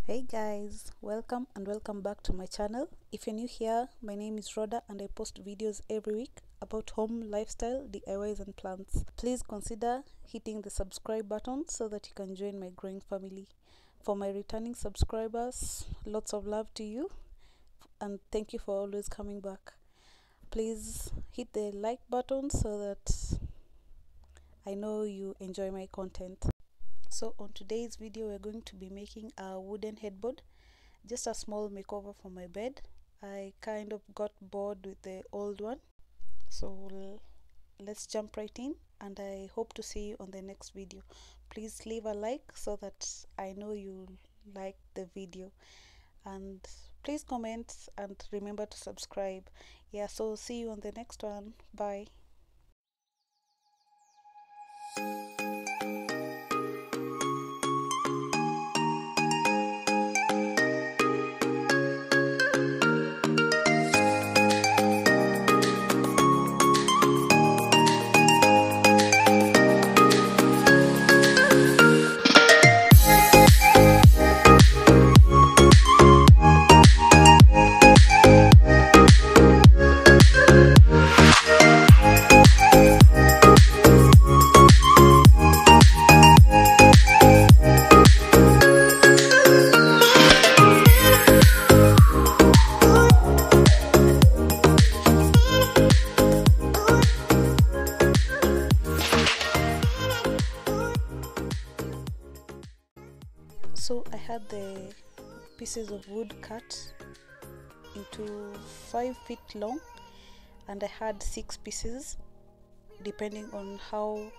Hey guys, welcome back to my channel. If you're new here, my name is Rhoda and I post videos every week about home, lifestyle, DIYs and plants. Please consider hitting the subscribe button so that you can join my growing family. For my returning subscribers, lots of love to you and thank you for always coming back. Please hit the like button so that I know you enjoy my content. So on today's video we're going to be making a wooden headboard, just a small makeover for my bed. I kind of got bored with the old one, so let's jump right in and I hope to see you on the next video. Please leave a like so that I know you like the video, and please comment and remember to subscribe. So see you on the next one. Bye. So I had the pieces of wood cut into 5 feet long and I had 6 pieces depending on how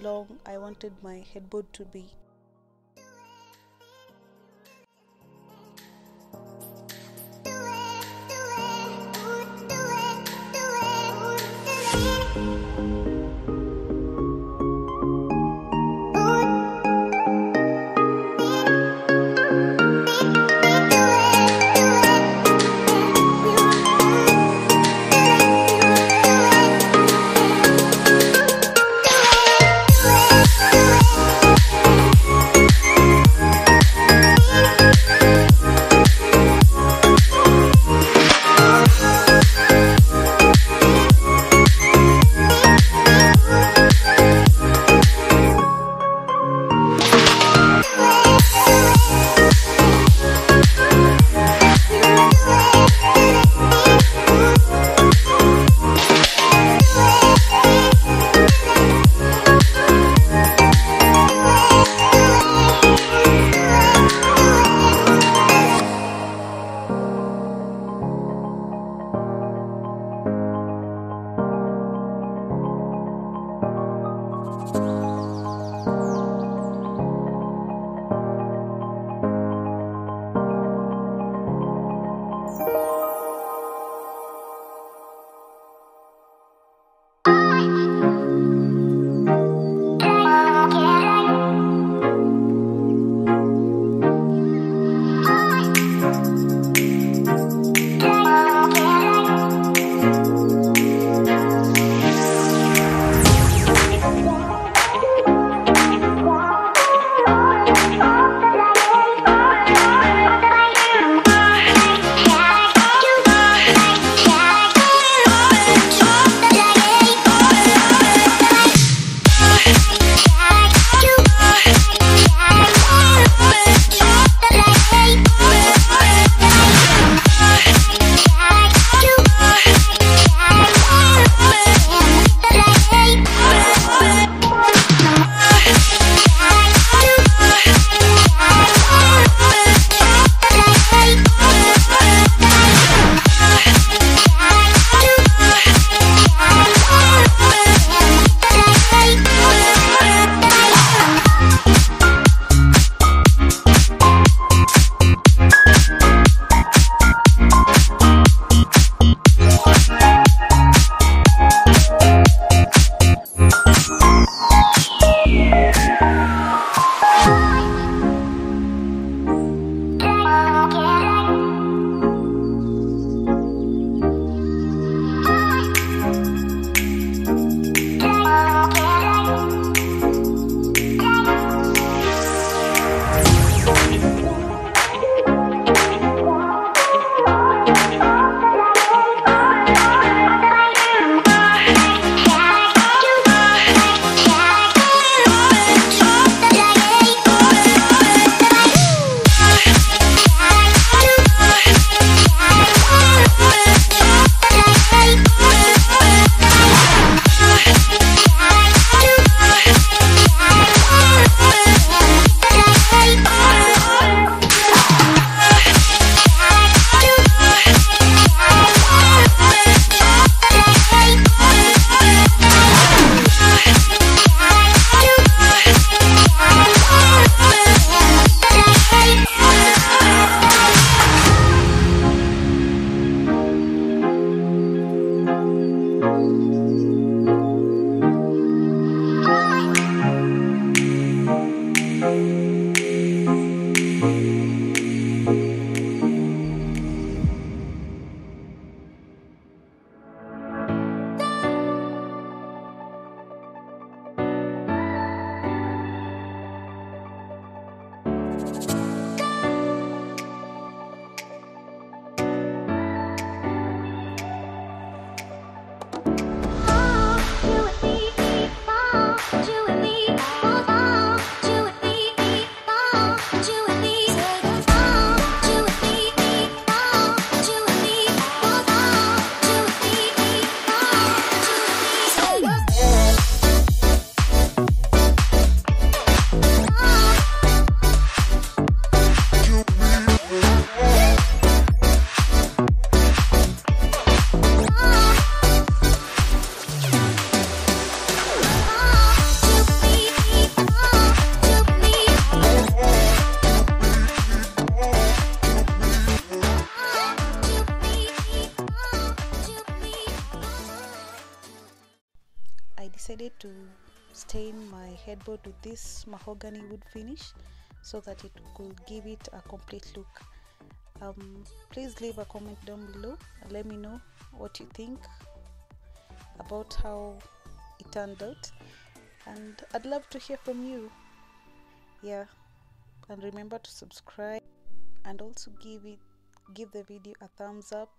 long I wanted my headboard to be. to stain my headboard with this mahogany wood finish so that it could give it a complete look. Please leave a comment down below and let me know what you think about how it turned out, and I'd love to hear from you. Yeah, and remember to subscribe and also give the video a thumbs up.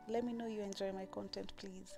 Let me know you enjoy my content, please.